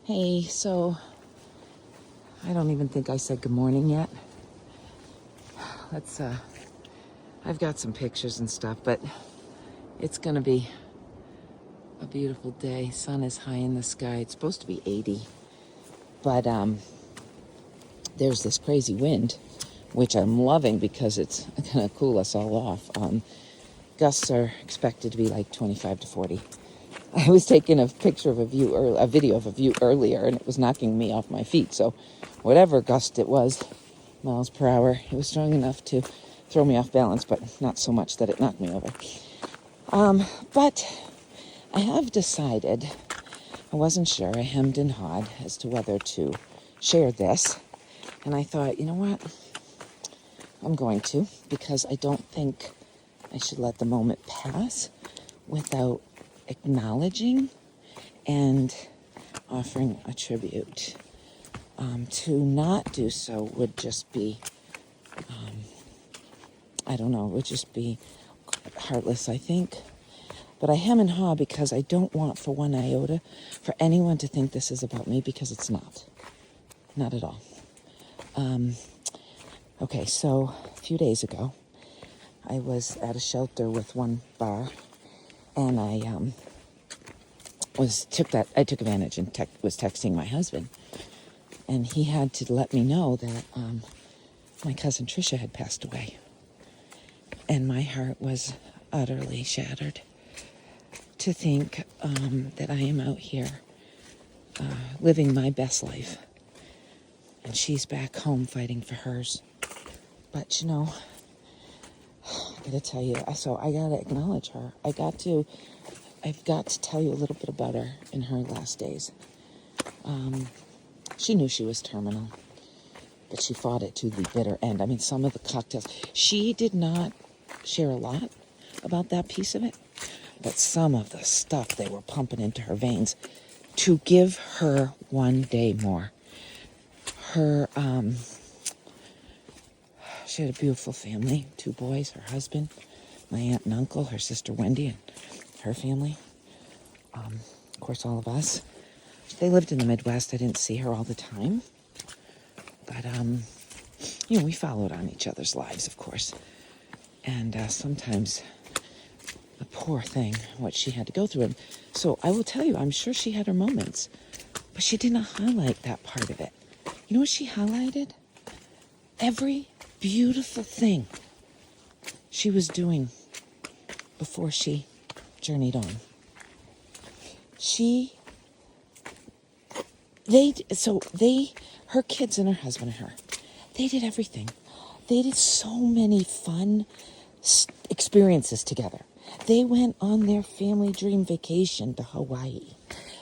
Hey, so I don't even think I said good morning yet. I've got some pictures and stuff, but it's gonna be a beautiful day. Sun is high in the sky. It's supposed to be 80, but there's this crazy wind, which I'm loving because it's gonna cool us all off. Gusts are expected to be like 25 to 40. I was taking a picture of a video of a view earlier, and it was knocking me off my feet. So whatever gust it was, miles per hour, it was strong enough to throw me off balance, but not so much that it knocked me over. But I have decided, I wasn't sure, I hemmed and hawed as to whether to share this. And I thought, you know what? I'm going to, because I don't think I should let the moment pass without acknowledging and offering a tribute. To not do so would just be, would just be heartless, I think. But I hem and haw because I don't want for one iota for anyone to think this is about me, because it's not. Not at all. Okay, so a few days ago, I was at a shelter with one bar, and I took advantage and was texting my husband, and he had to let me know that my cousin Trisha had passed away, and my heart was utterly shattered to think that I am out here living my best life, and she's back home fighting for hers. But you know, I gotta tell you, so I gotta acknowledge her. I've got to tell you a little bit about her in her last days. She knew she was terminal, but she fought it to the bitter end. I mean, some of the cocktails, she did not share a lot about that piece of it, but some of the stuff they were pumping into her veins to give her one day more. She had a beautiful family, 2 boys, her husband, my aunt and uncle, her sister Wendy, and her family. Of course, all of us. They lived in the Midwest. I didn't see her all the time. But, we followed on each other's lives, of course. And sometimes the poor thing, what she had to go through. And so I will tell you, I'm sure she had her moments, but she did not highlight that part of it. You know what she highlighted? Every beautiful thing she was doing before she journeyed on. Her kids and her husband and her, they did everything. They did so many fun experiences together. They went on their family dream vacation to Hawaii.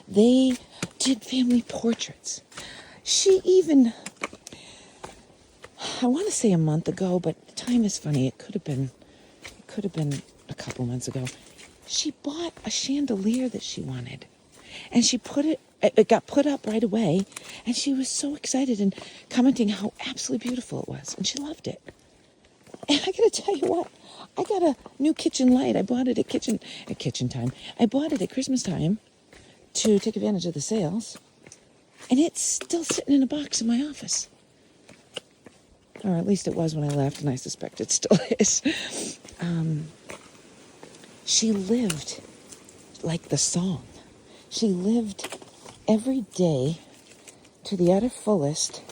They did family portraits. She even, I want to say a month ago, but time is funny. It could have been a couple months ago. She bought a chandelier that she wanted, and it got put up right away, and she was so excited and commenting how absolutely beautiful it was, and she loved it. And I gotta tell you what, I got a new kitchen light. I bought it at kitchen time. I bought it at Christmas time to take advantage of the sales, and it's still sitting in a box in my office. Or at least it was when I left, and I suspect it still is. She lived like the song. She lived every day to the utter fullest,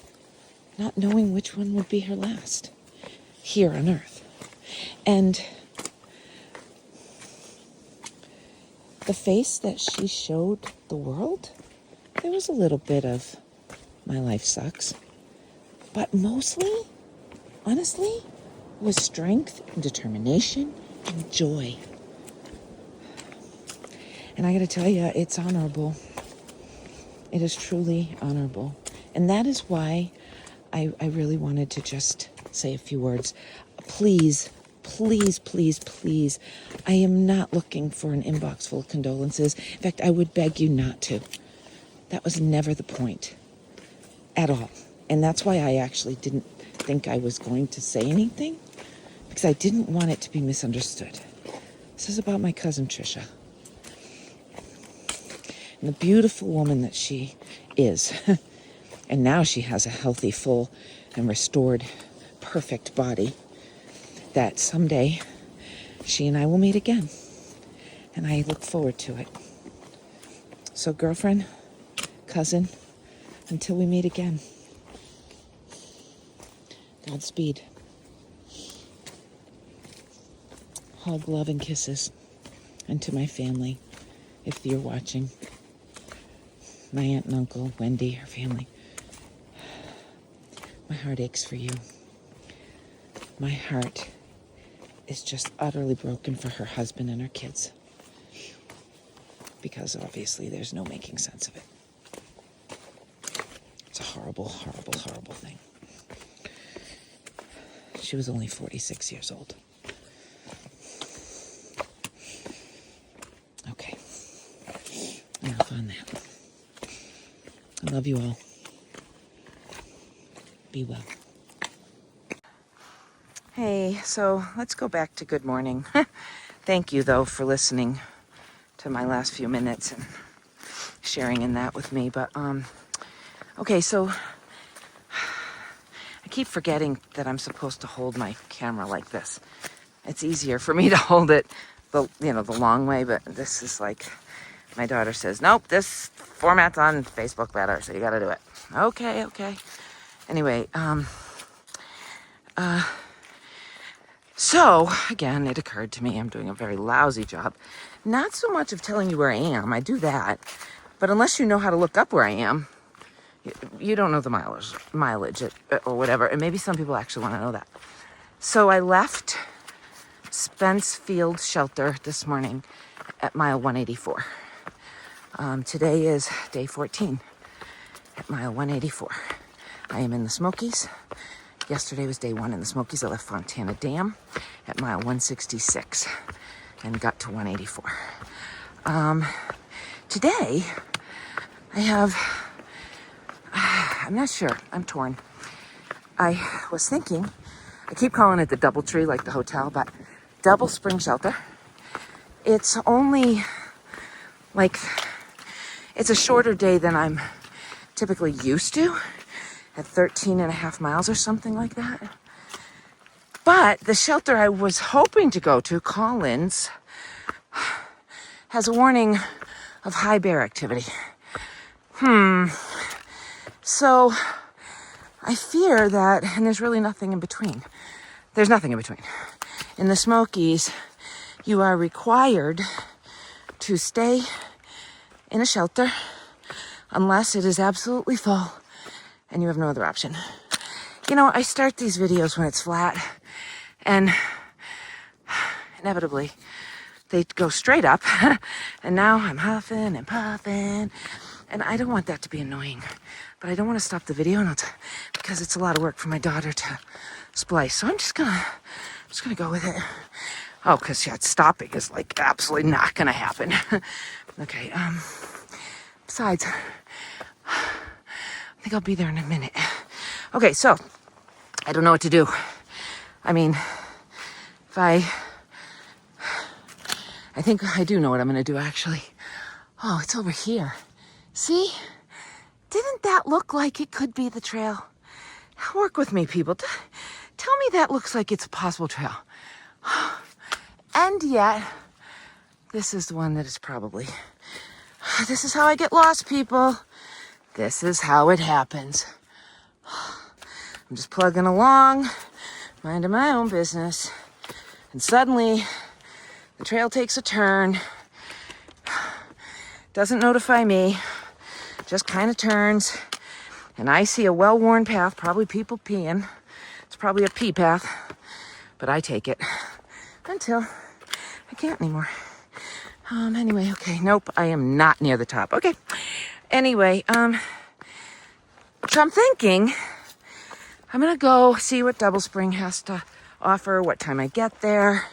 not knowing which one would be her last here on earth. And the face that she showed the world, there was a little bit of my life sucks, but mostly, honestly, was strength and determination and joy. And I gotta tell you, it's honorable. It is truly honorable. And that is why I really wanted to just say a few words. Please, please, please, please, I am not looking for an inbox full of condolences. In fact, I would beg you not to. That was never the point at all. And that's why I actually didn't think I was going to say anything, because I didn't want it to be misunderstood. This is about my cousin Trisha. and the beautiful woman that she is. And now she has a healthy, full, and restored, perfect body, that someday she and I will meet again. And I look forward to it. So girlfriend, cousin, until we meet again, Godspeed. Hug, love, and kisses. And to my family, if you're watching. My aunt and uncle, Wendy, her family. My heart aches for you. My heart is just utterly broken for her husband and her kids. Because obviously there's no making sense of it. It's a horrible, horrible, horrible thing. She was only 46 years old. Okay. Enough on that. I love you all. Be well. Hey, so let's go back to good morning. Thank you, though, for listening to my last few minutes and sharing in that with me. But, okay, so I keep forgetting that I'm supposed to hold my camera like this. It's easier for me to hold it the long way, but this is like, my daughter says, nope, this format's on Facebook better, so you gotta do it. Okay. Anyway, so again, it occurred to me I'm doing a very lousy job. Not so much of telling you where I am, I do that, but unless you know how to look up where I am, you don't know the mileage or whatever, and maybe some people actually want to know that. So I left Spence Field Shelter this morning at mile 184. Today is day 14 at mile 184. I am in the Smokies. Yesterday was day 1 in the Smokies. I left Fontana Dam at mile 166 and got to 184. Today I have, I'm not sure, I'm torn. I was thinking, I keep calling it the Doubletree, like the hotel, but Double Spring Shelter. It's only like, it's a shorter day than I'm typically used to, at 13 and a half miles or something like that. But the shelter I was hoping to go to, Collins, has a warning of high bear activity. So I fear that, and there's really nothing in between. There's nothing in between. In the Smokies, you are required to stay in a shelter unless it is absolutely full and you have no other option. You know, I start these videos when it's flat, and inevitably they go straight up, and now I'm huffing and puffing, and I don't want that to be annoying, but I don't want to stop the video because it's a lot of work for my daughter to splice, so I'm just gonna go with it. Oh, because stopping is like absolutely not gonna happen. Okay, besides, I think I'll be there in a minute. Okay, so I don't know what to do. I mean, I think I do know what I'm gonna do, actually. Oh, it's over here. See? Didn't that look like it could be the trail? Work with me, people. Tell me that looks like it's a possible trail. And yet, this is the one that is probably... This is how I get lost, people. This is how it happens. I'm just plugging along, minding my own business, and suddenly the trail takes a turn, doesn't notify me, just kind of turns, and I see a well-worn path, probably people peeing. It's probably a pee path, but I take it until I can't anymore. Anyway, okay, nope, I am not near the top. Okay, anyway, so I'm thinking I'm gonna go see what Double Spring has to offer, what time I get there.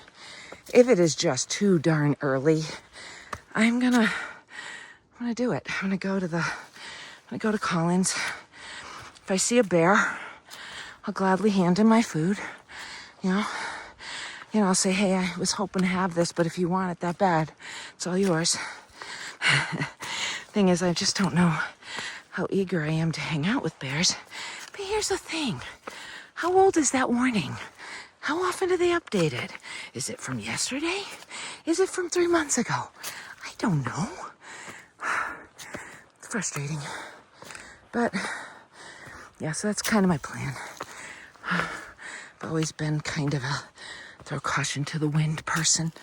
If it is just too darn early, I'm gonna do it. I'm gonna go to Collins. If I see a bear, I'll gladly hand him my food. I'll say, hey, I was hoping to have this, but if you want it that bad, it's all yours. Thing is, I just don't know how eager I am to hang out with bears. But here's the thing. How old is that warning? How often do they update it? Is it from yesterday? Is it from 3 months ago? I don't know. It's frustrating. But, yeah, so that's kind of my plan. I've always been kind of a throw caution to the wind person.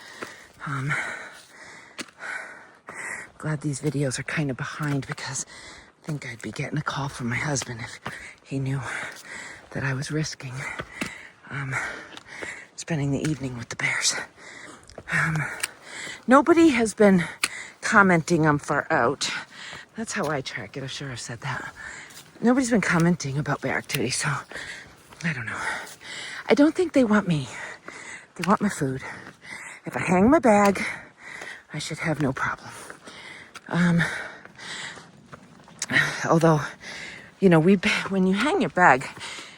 Glad these videos are kind of behind because I think I'd be getting a call from my husband if he knew that I was risking spending the evening with the bears. Nobody has been commenting I'm far out. That's how I track it. I'm sure I've said that. Nobody's been commenting about bear activity, so I don't know. I don't think they want me. They want my food. If I hang my bag, I should have no problem. Although, you know, when you hang your bag,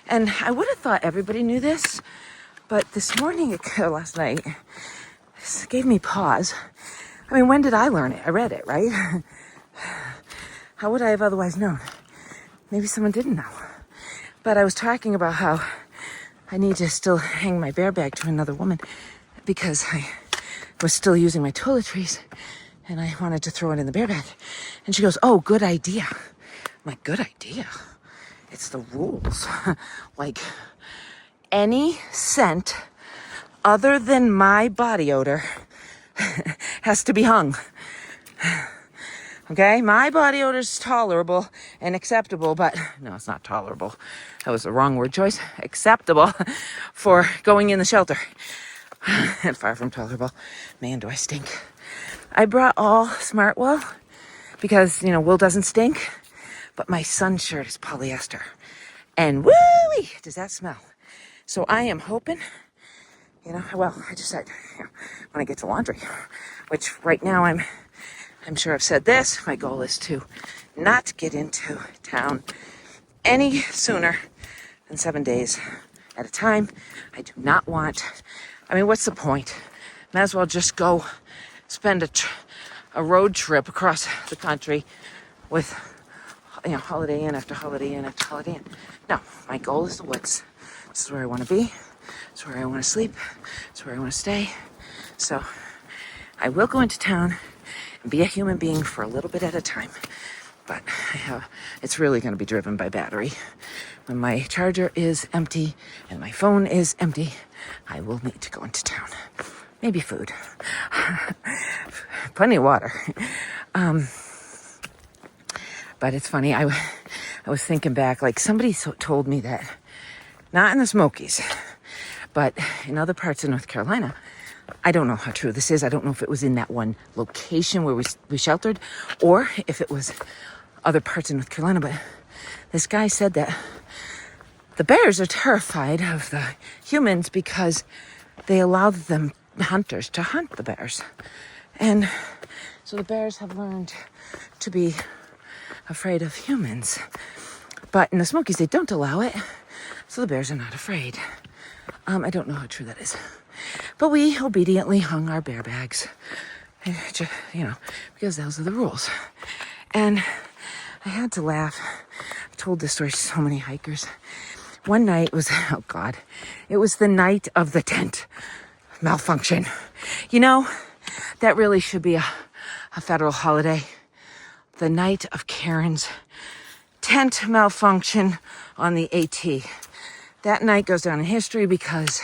and I would have thought everybody knew this, but this morning, last night, this gave me pause. I mean, when did I learn it? I read it, right? How would I have otherwise known? Maybe someone didn't know. But I was talking about how I need to still hang my bear bag to another woman because I was still using my toiletries and I wanted to throw it in the bear bag. And she goes, oh, good idea. I'm like, good idea? It's the rules. Like, any scent other than my body odor has to be hung. Okay, my body odor is tolerable and acceptable, but no, it's not tolerable. That was the wrong word choice. Acceptable for going in the shelter. And far from tolerable. Man, do I stink. I brought all smart wool because, you know, wool doesn't stink, but my sun shirt is polyester. And woo-wee, does that smell? So I am hoping, you know, well, I just said, you know, when I get to laundry, which right now I'm sure I've said this, my goal is to not get into town any sooner than 7 days at a time. I do not want, I mean, what's the point? Might as well just go spend a road trip across the country with, you know, Holiday Inn after Holiday Inn after Holiday Inn. No, my goal is the woods. This is where I want to be. It's where I want to sleep. It's where I want to stay. So I will go into town and be a human being for a little bit at a time. But it's really going to be driven by battery. When my charger is empty and my phone is empty, I will need to go into town. Maybe food. Plenty of water. But it's funny, I was thinking back, like somebody told me that, not in the Smokies, but in other parts of North Carolina, I don't know how true this is. I don't know if it was in that one location where we sheltered or if it was other parts of North Carolina, but this guy said that the bears are terrified of the humans because they allow them hunters to hunt the bears. And so the bears have learned to be afraid of humans. But in the Smokies, they don't allow it, so the bears are not afraid. I don't know how true that is. But we obediently hung our bear bags, you know, because those are the rules. And I had to laugh. I've told this story to so many hikers. One night was, oh God, it was the night of the tent malfunction. You know, that really should be a federal holiday. The night of Karen's tent malfunction on the AT. That night goes down in history because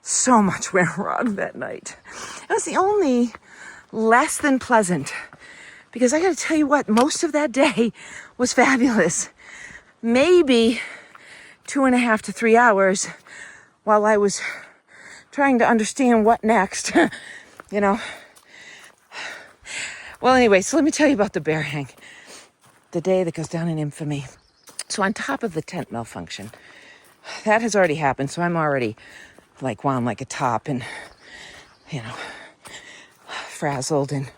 so much went wrong that night. It was the only less than pleasant, because I got to tell you what, most of that day was fabulous. Maybe 2.5 to 3 hours while I was trying to understand what next, you know. Well, anyway, so let me tell you about the bear hang, the day that goes down in infamy. So on top of the tent malfunction, that has already happened, so I'm already like wound like a top and, you know, frazzled, and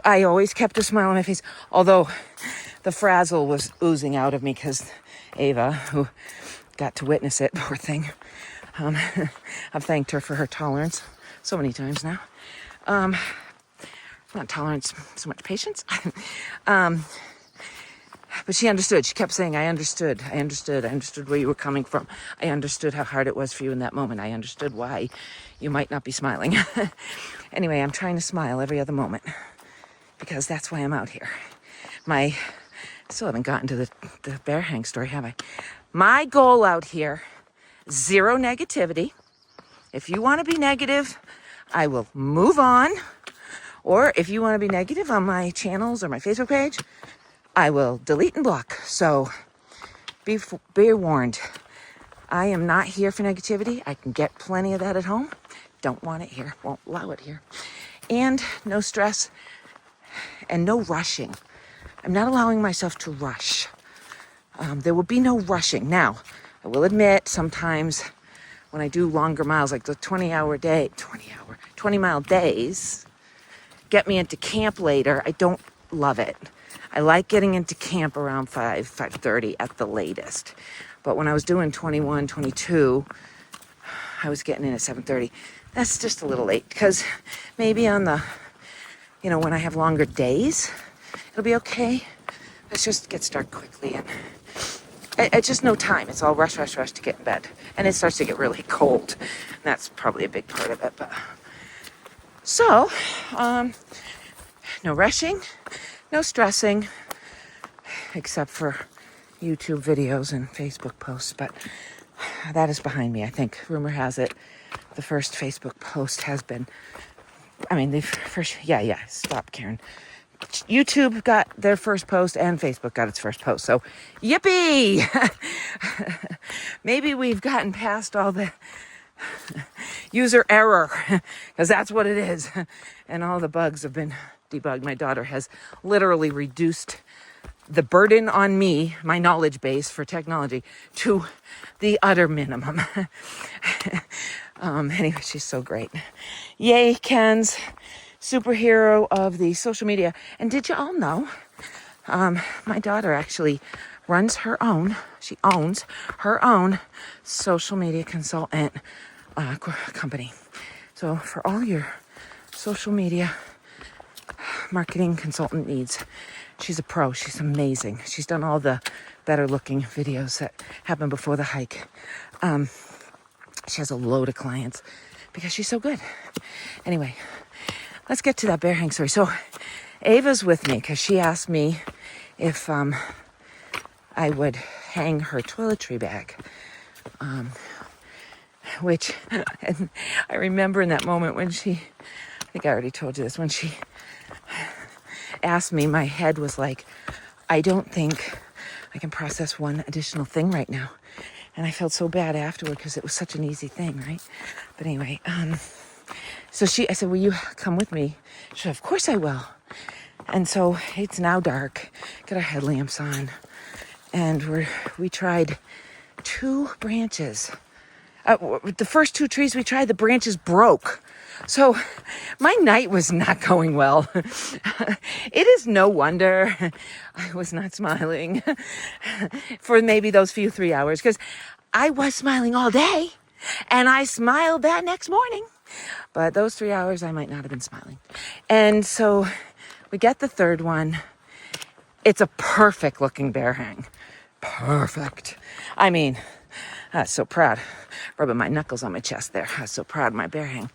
I always kept a smile on my face, although the frazzle was oozing out of me because Ava, who got to witness it, poor thing, I've thanked her for her tolerance so many times now. not tolerance, so much patience. But she understood. She kept saying, I understood where you were coming from. I understood how hard it was for you in that moment. I understood why you might not be smiling. Anyway, I'm trying to smile every other moment because that's why I'm out here. I still haven't gotten to the bear hang story, have I? My goal out here, 0 negativity. If you want to be negative, I will move on. Or if you want to be negative on my channels or my Facebook page, I will delete and block. So be warned. I am not here for negativity. I can get plenty of that at home. Don't want it here. Won't allow it here. And no stress and no rushing. I'm not allowing myself to rush. There will be no rushing. Now, I will admit sometimes when I do longer miles, like the 20-mile days, get me into camp later. I don't love it. I like getting into camp around 5:30 at the latest. But when I was doing 21, 22, I was getting in at 7:30. That's just a little late because maybe on the, when I have longer days, it'll be okay. Let's just get started quickly. And it's just no time. It's all rush to get in bed. And it starts to get really cold. And that's probably a big part of it. But so, no rushing. No stressing, except for YouTube videos and Facebook posts, but that is behind me, I think. Rumor has it the first Facebook post has been, stop, Karen. YouTube got their first post and Facebook got its first post, so yippee! Maybe we've gotten past all the user error, because that's what it is, and all the bugs have been debugged. My daughter has literally reduced the burden on me, my knowledge base for technology, to the utter minimum. Anyway, she's so great. Yay, Ken's superhero of the social media. And did you all know, my daughter actually runs she owns her own social media consultant company. So for all your social media marketing consultant needs, she's a pro. She's amazing. She's done all the better looking videos that happen before the hike. She has a load of clients because she's so good. Anyway, let's get to that bear hang story. So Ava's with me because she asked me if I would hang her toiletry bag. Which, and I remember in that moment when I think I already told you this, when she asked me, my head was like, I don't think I can process one additional thing right now. And I felt so bad afterward because it was such an easy thing, right? But anyway, so I said, will you come with me? She said, of course I will. And so it's now dark, got our headlamps on, and we tried 2 branches. The first 2 trees we tried, the branches broke. So my night was not going well. It is no wonder I was not smiling for maybe those few 3 hours, because I was smiling all day and I smiled that next morning. But those 3 hours I might not have been smiling. And so we get the third one. It's a perfect looking bear hang. Perfect. I mean, I was so proud. Rubbing my knuckles on my chest there. I was so proud of my bear hang.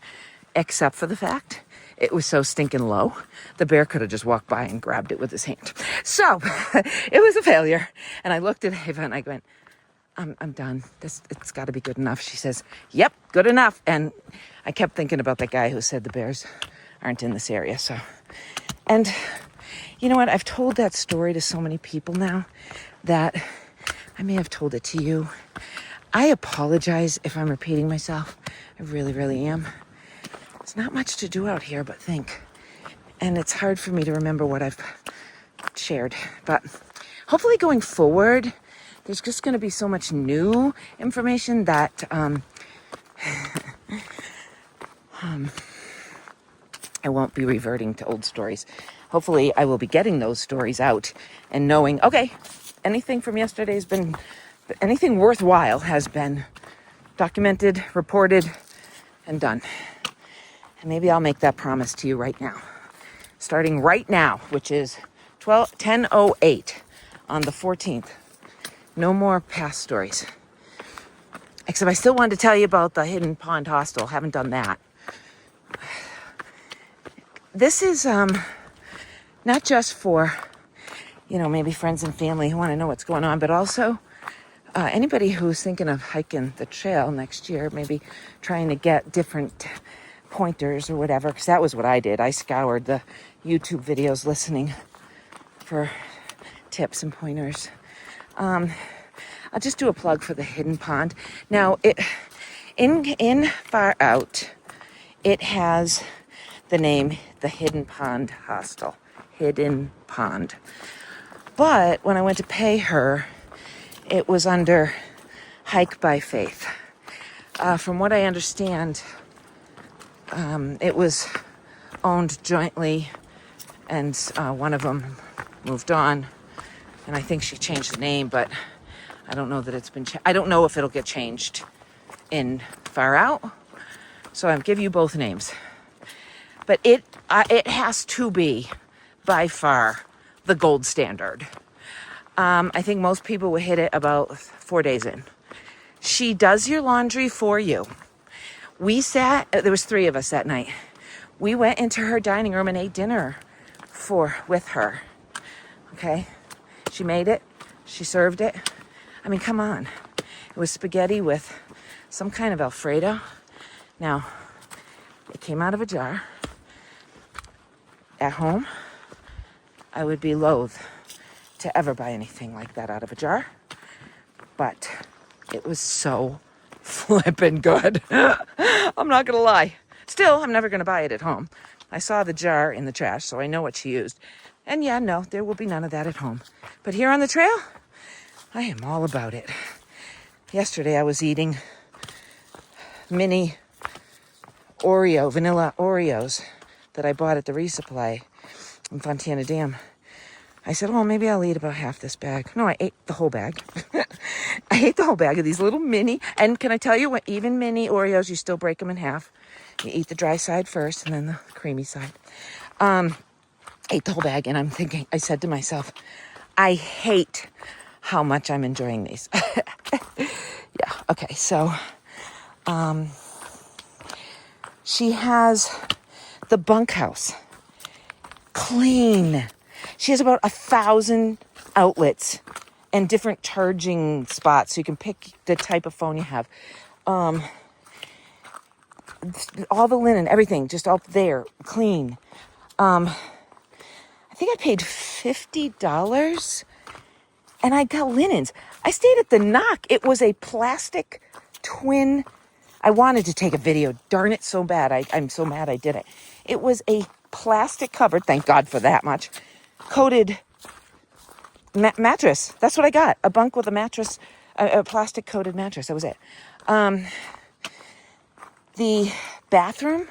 Except for the fact it was so stinking low, the bear could have just walked by and grabbed it with his hand. So it was a failure. And I looked at Ava and I went, I'm done. It's got to be good enough. She says, yep, good enough. And I kept thinking about that guy who said the bears aren't in this area. So, and you know what? I've told that story to so many people now that I may have told it to you. I apologize if I'm repeating myself. I really, really am. There's not much to do out here but think. And it's hard for me to remember what I've shared. But hopefully going forward, there's just going to be so much new information that I won't be reverting to old stories. Hopefully I will be getting those stories out and knowing, okay, anything from yesterday has been, anything worthwhile has been documented, reported, and done. And maybe I'll make that promise to you right now. starting right now, which is 10:08 on the 14th. No more past stories. Except I still wanted to tell you about the Hidden Pond Hostel. Haven't done that. This is not just for, maybe friends and family who want to know what's going on, but also anybody who's thinking of hiking the trail next year, maybe trying to get different pointers or whatever, because that was what I did. I scoured the YouTube videos listening for tips and pointers. I'll just do a plug for the Hidden Pond. Now, in Far Out, it has the name the Hidden Pond Hostel. Hidden Pond. But when I went to pay her, it was under Hike by Faith. From what I understand, it was owned jointly, and one of them moved on, and I think she changed the name, but I don't know that it's been I don't know if it'll get changed in Far Out, so I'll give you both names. But it has to be by far the gold standard. I think most people will hit it about 4 days in. She does your laundry for you. There was 3 of us that night. We went into her dining room and ate dinner with her. Okay? She made it. She served it. I mean, come on. It was spaghetti with some kind of Alfredo. Now, it came out of a jar. At home, I would be loath to ever buy anything like that out of a jar. But it was so flippin' good. I'm not gonna lie. Still, I'm never gonna buy it at home. I saw the jar in the trash, so I know what she used. And yeah, no, there will be none of that at home. But here on the trail, I am all about it. Yesterday, I was eating mini vanilla Oreos that I bought at the resupply in Fontana Dam. I said, maybe I'll eat about half this bag. No, I ate the whole bag. I ate the whole bag of these little mini, and can I tell you what, even mini Oreos, you still break them in half. You eat the dry side first and then the creamy side. Ate the whole bag, and I said to myself, I hate how much I'm enjoying these. Yeah, okay, so she has the bunkhouse clean. She has about 1,000 outlets and different charging spots, so you can pick the type of phone you have. All the linen, everything, just up there, clean. I think I paid $50, and I got linens. I stayed at the Knock. It was a plastic twin. I wanted to take a video. Darn it, so bad. I'm so mad I did it. It was a plastic covered, thank God for that much, coated mattress. That's what I got. A bunk with a mattress, a plastic coated mattress. That was it. The bathroom,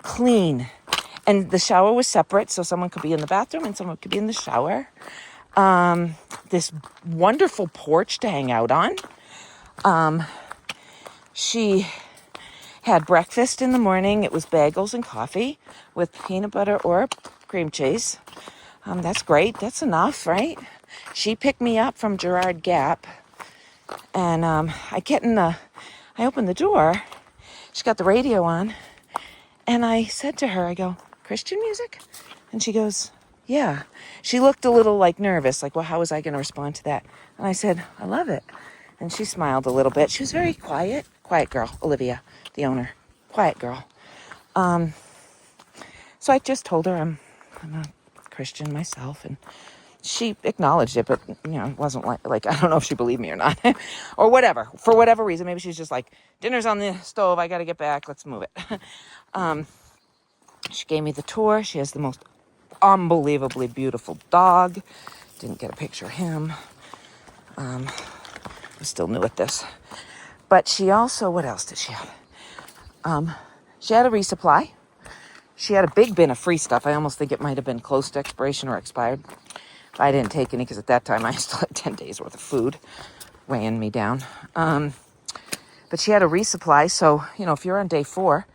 clean. And the shower was separate, so someone could be in the bathroom and someone could be in the shower. This wonderful porch to hang out on. She had breakfast in the morning. It was bagels and coffee with peanut butter or cream cheese. That's great. That's enough, right? She picked me up from Girard Gap, and I opened the door. She got the radio on, and I said to her, I go, Christian music? And she goes, yeah. She looked a little nervous, well, how was I going to respond to that? And I said, I love it. And she smiled a little bit. She was very quiet girl, Olivia, the owner, quiet girl. So I just told her I'm a Christian myself, and she acknowledged it, but it wasn't like I don't know if she believed me or not, or whatever. For whatever reason, maybe she's just dinner's on the stove. I got to get back. Let's move it. She gave me the tour. She has the most unbelievably beautiful dog. Didn't get a picture of him. I'm still new at this. But she also, what else did she have? She had a resupply. She had a big bin of free stuff. I almost think it might have been close to expiration or expired. I didn't take any because at that time I still had 10 days worth of food weighing me down. But she had a resupply. So, if you're on day 4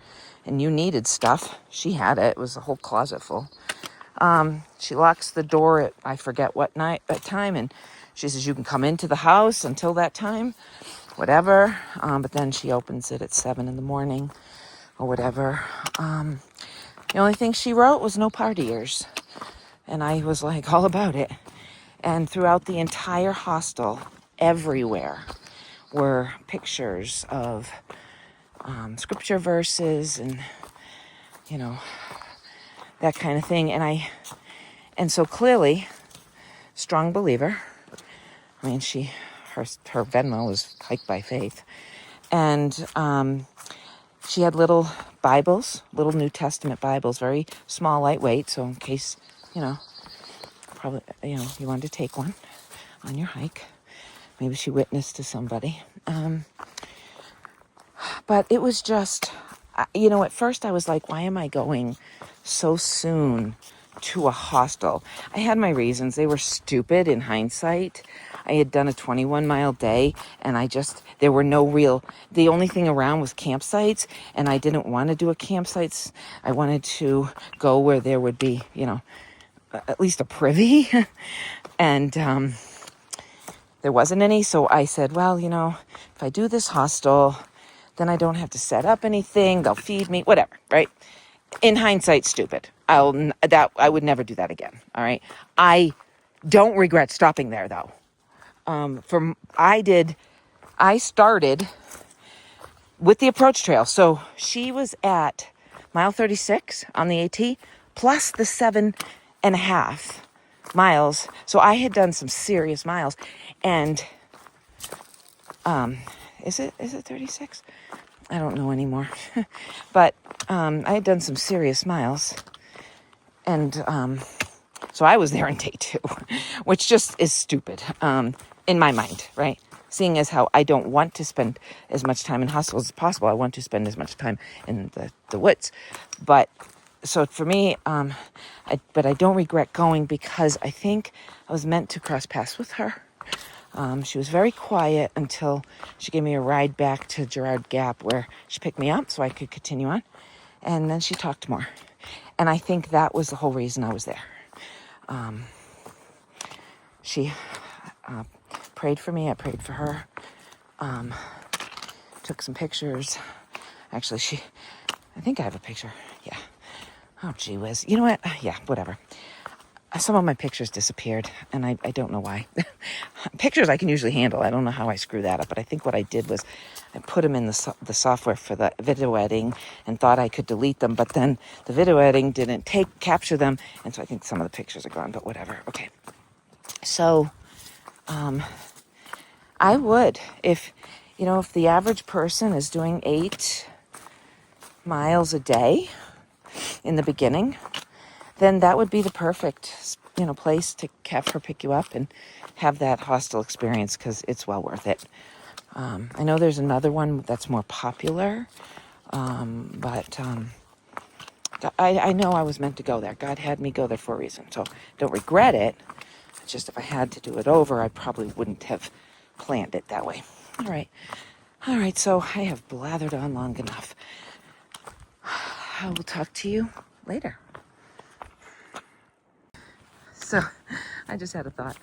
and you needed stuff, she had it. It was a whole closet full. She locks the door at, I forget what time, and she says you can come into the house until that time, whatever. But then she opens it at 7 in the morning or whatever. The only thing she wrote was no partiers. And I was like all about it. And throughout the entire hostel, everywhere, were pictures of scripture verses and, you know, that kind of thing. And so clearly, strong believer. I mean, her Venmo was Hike by Faith. And she had little Bibles, little New Testament Bibles, very small, lightweight. So in case, probably, you wanted to take one on your hike. Maybe she witnessed to somebody. But it was just, at first I was like, why am I going so soon to a hostel? I had my reasons. They were stupid in hindsight. I had done a 21-mile day, and there were the only thing around was campsites, and I didn't want to do a campsite. I wanted to go where there would be, at least a privy. And there wasn't any, so I said, well, if I do this hostel, then I don't have to set up anything. They'll feed me, whatever, right? In hindsight, stupid. I would never do that again. All right. I don't regret stopping there though. I started with the approach trail. So she was at mile 36 on the AT plus the 7.5 miles. So I had done some serious miles, and is it 36? I don't know anymore. But I had done some serious miles. And so I was there on day 2, which just is stupid in my mind, right? Seeing as how I don't want to spend as much time in hostels as possible. I want to spend as much time in the woods. But so for me, but I don't regret going because I think I was meant to cross paths with her. She was very quiet until she gave me a ride back to Girard Gap where she picked me up so I could continue on. And then she talked more. And I think that was the whole reason I was there. She prayed for me. I prayed for her. Took some pictures. Actually, I think I have a picture. Yeah. Oh, gee whiz. You know what? Yeah, whatever. Some of my pictures disappeared, and I don't know why. Pictures I can usually handle. I don't know how I screw that up, but I think what I did was I put them in the software for the video editing and thought I could delete them, but then the video editing didn't capture them, and so I think some of the pictures are gone, but whatever. Okay. So, I would, if the average person is doing 8 miles a day in the beginning, then that would be the perfect, place to have her pick you up and have that hostel experience because it's well worth it. I know there's another one that's more popular, but I know I was meant to go there. God had me go there for a reason, so don't regret it. It's just if I had to do it over, I probably wouldn't have planned it that way. All right, so I have blathered on long enough. I will talk to you later. So, I just had a thought.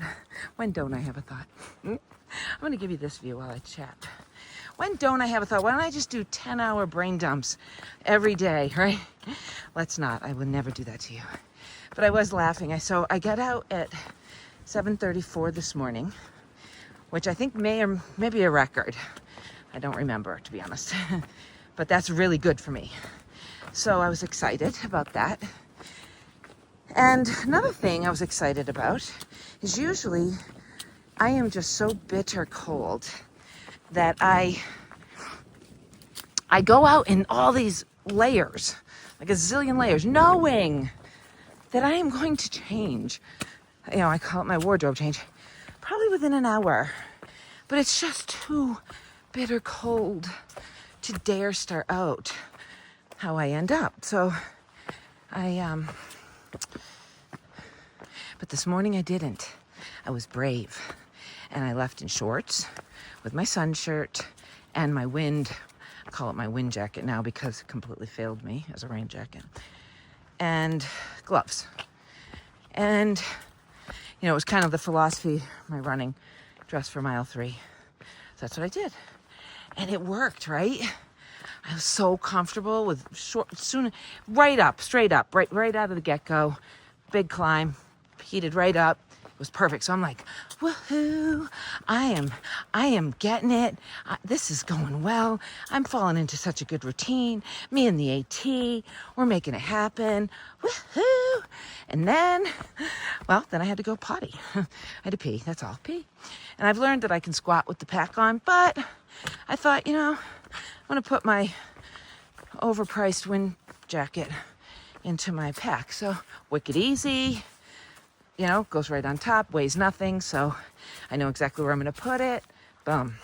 When don't I have a thought? I'm going to give you this view while I chat. When don't I have a thought? Why don't I just do 10-hour brain dumps every day, right? Let's not. I would never do that to you. But I was laughing. So I got out at 7:34 this morning, which I think may be a record. I don't remember, to be honest. But that's really good for me. So I was excited about that. And another thing I was excited about is usually I am just so bitter cold that I go out in all these layers, like a zillion layers, knowing that I am going to change. I call it my wardrobe change, probably within an hour. But it's just too bitter cold to dare start out how I end up. So but this morning I didn't. I was brave. And I left in shorts with my sun shirt and my wind call it my wind jacket now because it completely failed me as a rain jacket. And gloves. And, you know, it was kind of the philosophy, my running dress for mile 3. So that's what I did. And it worked, right? I was so comfortable with right up, straight up, right out of the get-go. Big climb, heated right up. It was perfect. So I'm like, woohoo, I am getting it. This is going well. I'm falling into such a good routine. Me and the AT, we're making it happen. Woohoo. And then I had to go potty. I had to pee, that's all, pee. And I've learned that I can squat with the pack on, but I thought, you know, I'm gonna put my overpriced wind jacket into my pack. So wicked easy, you know, goes right on top, weighs nothing, so I know exactly where I'm gonna put it. Boom.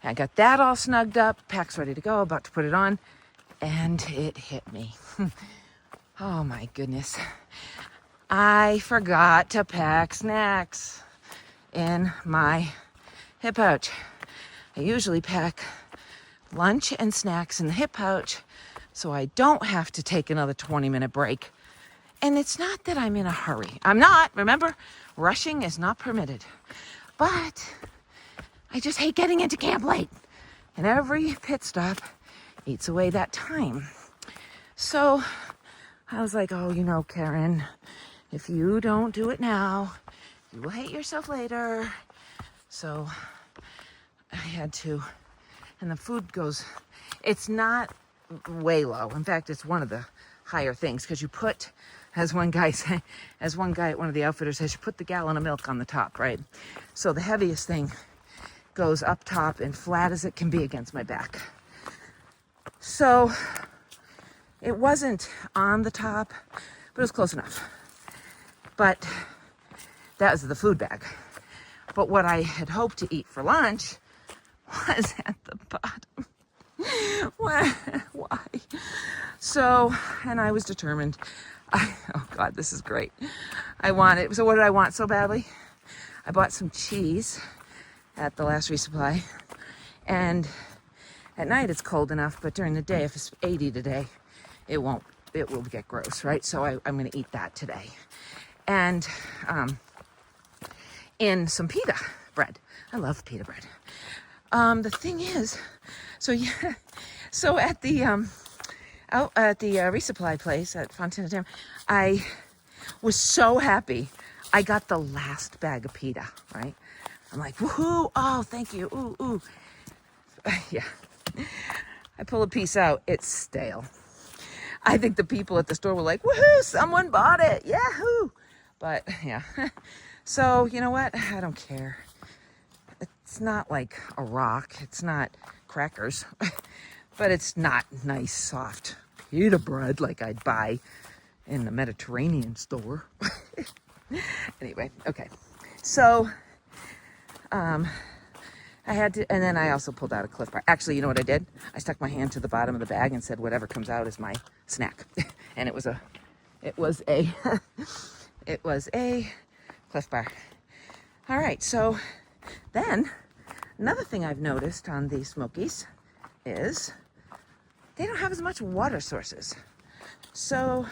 I got that all snugged up, pack's ready to go, about to put it on, and it hit me. Oh my goodness. I forgot to pack snacks in my hip pouch. I usually pack lunch and snacks in the hip pouch so I don't have to take another 20-minute break. And it's not that I'm in a hurry. I'm not, remember, rushing is not permitted. But I just hate getting into camp late. And every pit stop eats away that time. So I was like, oh, you know, Karen, if you don't do it now, you will hate yourself later. So I had to, and the food goes, it's not way low. In fact, it's one of the higher things because you put, as one guy at one of the outfitters says, you put the gallon of milk on the top, right? So the heaviest thing goes up top and flat as it can be against my back. So it wasn't on the top, but it was close enough. But that was the food bag. But what I had hoped to eat for lunch was at the bottom. Why? So, and I was determined. Oh God, this is great. So what did I want so badly? I bought some cheese at the last resupply. And at night it's cold enough, but during the day, if it's 80 today, it will get gross, right? So I'm gonna eat that today. And in some pita bread. I love pita bread. The thing is, so at the resupply place at Fontana Dam, I was so happy I got the last bag of pita, right? I'm like, woohoo, oh, thank you, ooh. Yeah. I pull a piece out, it's stale. I think the people at the store were like, woohoo, someone bought it, yahoo! But yeah, so you know what? I don't care. It's not like a rock. It's not crackers, but it's not nice, soft pita bread like I'd buy in the Mediterranean store. Anyway, okay. So, I had to, and then I also pulled out a Cliff Bar. Actually, you know what I did? I stuck my hand to the bottom of the bag and said, whatever comes out is my snack. And it was a Cliff Bar. All right, so then another thing I've noticed on these Smokies is they don't have as much water sources. So,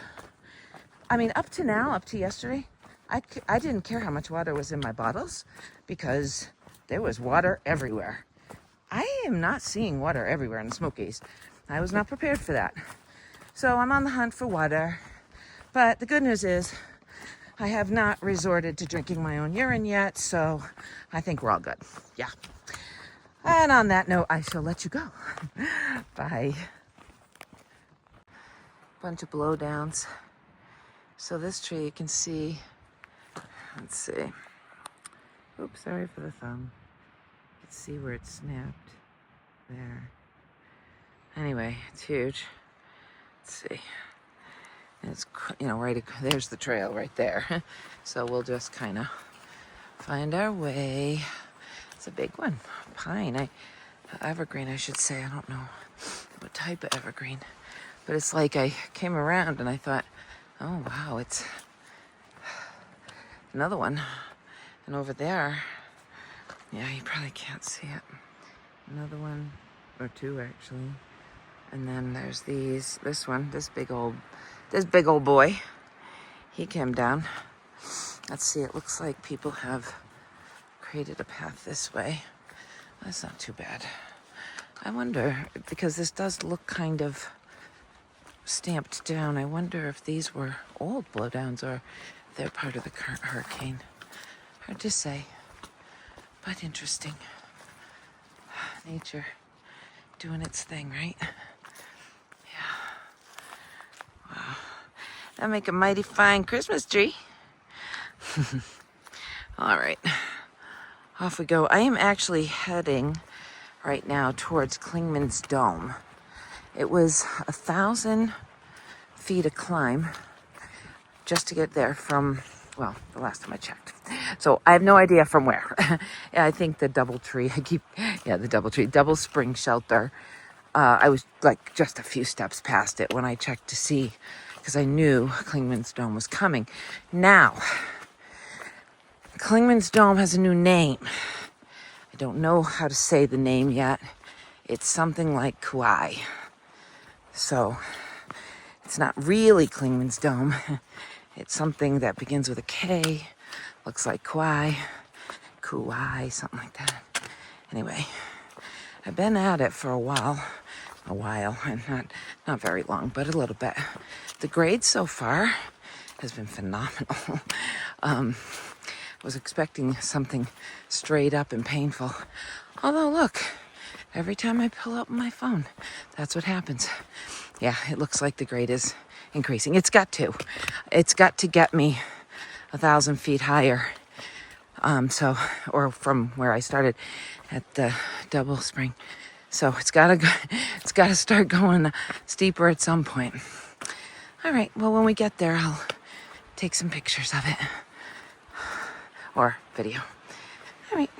I mean, up to yesterday, I didn't care how much water was in my bottles because there was water everywhere. I am not seeing water everywhere in the Smokies. I was not prepared for that. So I'm on the hunt for water. But the good news is I have not resorted to drinking my own urine yet, so I think we're all good. Yeah. And on that note, I shall let you go. Bye. Bunch of blowdowns. So this tree you can see, let's see. Oops, sorry for the thumb. Let's see where it snapped. There. Anyway, it's huge. Let's see. And it's, you know, there's the trail right there. So we'll just kind of find our way. It's a big one. Pine. Evergreen, I should say. I don't know what type of evergreen. But it's like I came around and I thought, oh, wow, it's another one. And over there, yeah, you probably can't see it. Another one, or two actually. And then there's this one, this big old boy. He came down. Let's see, it looks like people have created a path this way. That's not too bad. I wonder, because this does look kind of stamped down, I wonder if these were old blowdowns or if they're part of the current hurricane. Hard to say, but interesting. Nature doing its thing, right? Yeah. Wow. That'd make a mighty fine Christmas tree. All right. Off we go. I am actually heading right now towards Klingman's Dome. It was 1,000 feet of climb just to get there from, well, the last time I checked. So I have no idea from where. Yeah, I think the DoubleTree, Double Spring Shelter. I was like just a few steps past it when I checked to see, because I knew Klingman's Dome was coming. Now, Klingman's Dome has a new name. I don't know how to say the name yet. It's something like Kauai. So it's not really Klingman's Dome. It's something that begins with a K, looks like Kauai, something like that. Anyway, I've been at it for a while, and not very long, but a little bit. The grade so far has been phenomenal. I was expecting something straight up and painful. Although, look, every time I pull up my phone, that's what happens. Yeah, it looks like the grade is increasing. It's got to get me 1,000 feet higher. Or from where I started at the Double Spring. So it's got to start going steeper at some point. All right, well, when we get there, I'll take some pictures of it. Or video. All right.